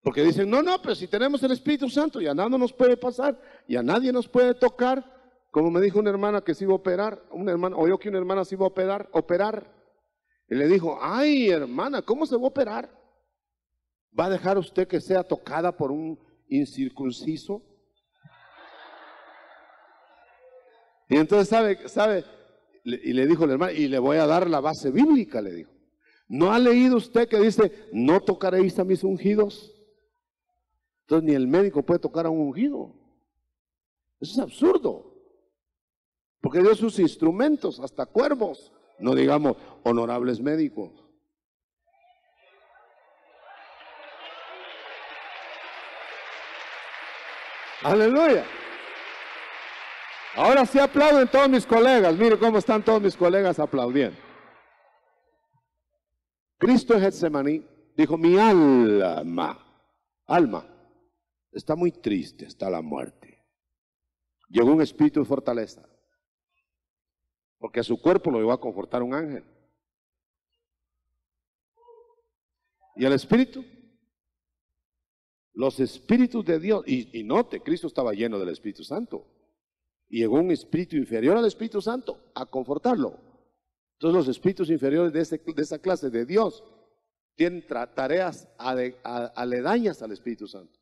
Porque dicen, no, pero si tenemos el Espíritu Santo ya nada nos puede pasar, ya nadie nos puede tocar. Como me dijo una hermana que se iba a operar, oyó que una hermana se iba a operar. Y le dijo, ay, hermana, ¿cómo se va a operar? ¿Va a dejar usted que sea tocada por un incircunciso? Y entonces, ¿sabe? Y le dijo la hermana, y le voy a dar la base bíblica, le dijo. ¿No ha leído usted que dice, no tocaréis a mis ungidos? Entonces ni el médico puede tocar a un ungido. Eso es absurdo. Porque dio sus instrumentos, hasta cuervos. No digamos honorables médicos. Aleluya. Ahora sí aplauden todos mis colegas. Mire cómo están todos mis colegas aplaudiendo. Cristo en Getsemaní dijo, mi alma está muy triste hasta la muerte. Llegó un espíritu de fortaleza, porque a su cuerpo lo iba a confortar un ángel. Y el espíritu, los espíritus de Dios, y note, Cristo estaba lleno del Espíritu Santo, y llegó un espíritu inferior al Espíritu Santo a confortarlo. Entonces los espíritus inferiores de esa clase de Dios tienen tareas aledañas al Espíritu Santo.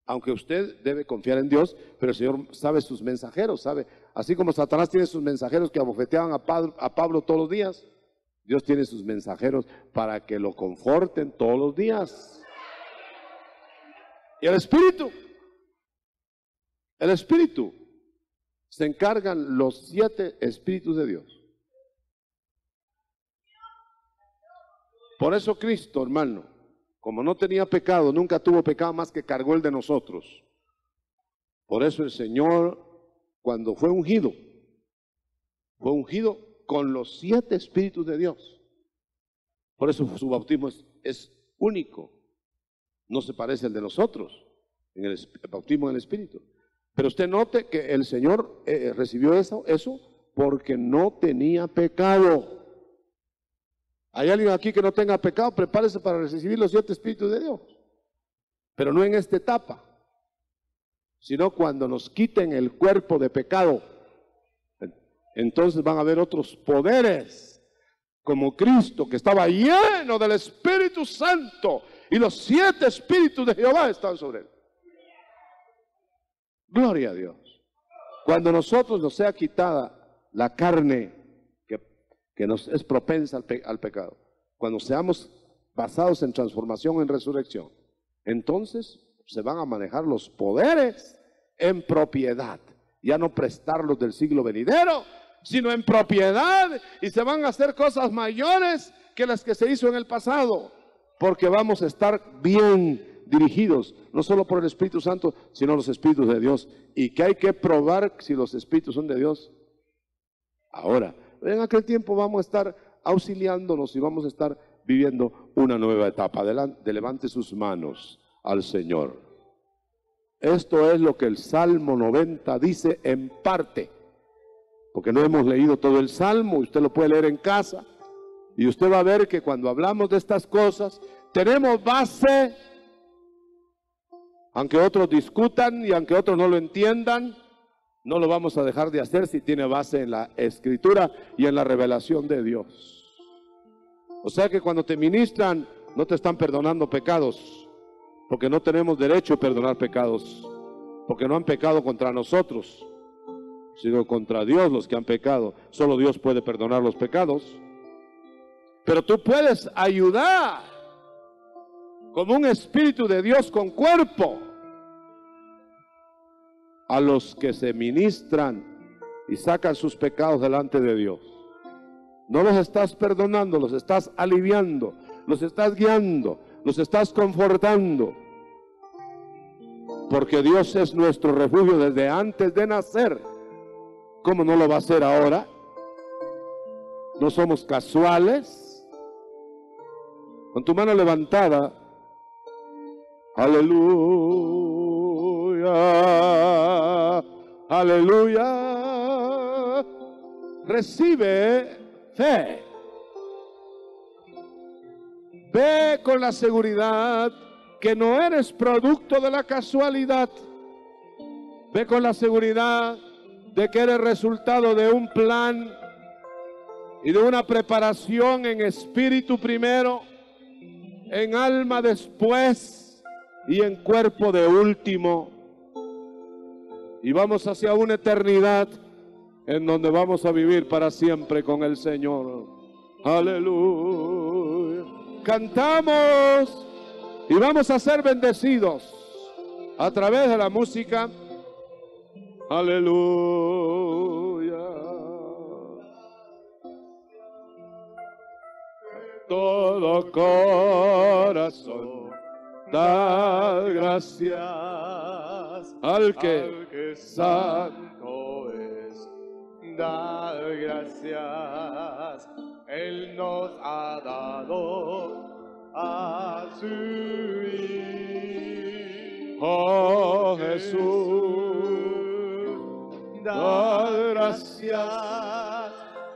Aunque usted debe confiar en Dios, pero el Señor sabe sus mensajeros, sabe. Así como Satanás tiene sus mensajeros que abofeteaban a Pablo todos los días, Dios tiene sus mensajeros para que lo conforten todos los días. Y el Espíritu, se encargan los 7 espíritus de Dios. Por eso Cristo, hermano, como no tenía pecado, nunca tuvo pecado más que cargó el de nosotros. Por eso el Señor, cuando fue ungido con los 7 espíritus de Dios. Por eso su bautismo es único. No se parece al de nosotros, en el bautismo en el Espíritu. Pero usted note que el Señor recibió eso porque no tenía pecado. ¿Hay alguien aquí que no tenga pecado? Prepárese para recibir los 7 espíritus de Dios. Pero no en esta etapa, sino cuando nos quiten el cuerpo de pecado. Entonces van a haber otros poderes, como Cristo, que estaba lleno del Espíritu Santo, y los 7 espíritus de Jehová están sobre él. Gloria a Dios. Cuando nosotros nos sea quitada la carne que nos es propensa al pecado, cuando seamos basados en transformación, en resurrección, entonces se van a manejar los poderes en propiedad, ya no prestarlos del siglo venidero, sino en propiedad, y se van a hacer cosas mayores que las que se hizo en el pasado, porque vamos a estar bien dirigidos, no solo por el Espíritu Santo, sino los Espíritus de Dios, y que hay que probar si los Espíritus son de Dios. Ahora, en aquel tiempo vamos a estar auxiliándonos y vamos a estar viviendo una nueva etapa. Levante sus manos al Señor. Esto es lo que el Salmo 90 dice en parte, porque no hemos leído todo el Salmo. Usted lo puede leer en casa y usted va a ver que cuando hablamos de estas cosas tenemos base, aunque otros discutan y aunque otros no lo entiendan. No lo vamos a dejar de hacer si tiene base en la Escritura y en la revelación de Dios. O sea que cuando te ministran, no te están perdonando pecados, porque no tenemos derecho a perdonar pecados, porque no han pecado contra nosotros, sino contra Dios los que han pecado. Solo Dios puede perdonar los pecados. Pero tú puedes ayudar como un espíritu de Dios con cuerpo a los que se ministran y sacan sus pecados delante de Dios. No los estás perdonando, los estás aliviando, los estás guiando, los estás confortando. Porque Dios es nuestro refugio desde antes de nacer. ¿Cómo no lo va a hacer ahora? No somos casuales. Con tu mano levantada, aleluya, aleluya, recibe fe. Ve con la seguridad que no eres producto de la casualidad. Ve con la seguridad de que eres resultado de un plan y de una preparación en espíritu primero, en alma después y en cuerpo de último. Y vamos hacia una eternidad en donde vamos a vivir para siempre con el Señor. Aleluya. Cantamos y vamos a ser bendecidos a través de la música. Aleluya. Todo corazón da gracias al que santo es. Da gracias, Él nos ha dado a su Hijo. Oh Jesús, Da gracias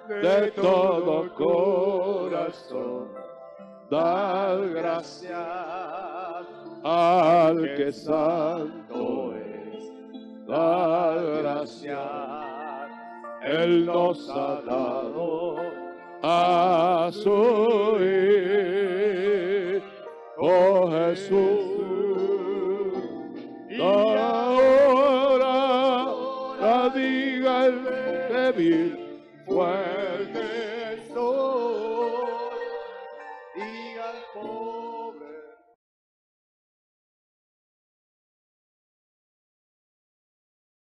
de todo corazón, da gracias al que santo es, da gracias, Él nos ha dado a su Hijo Jesús. Y ahora diga el débil, fuerte soy, y al pobre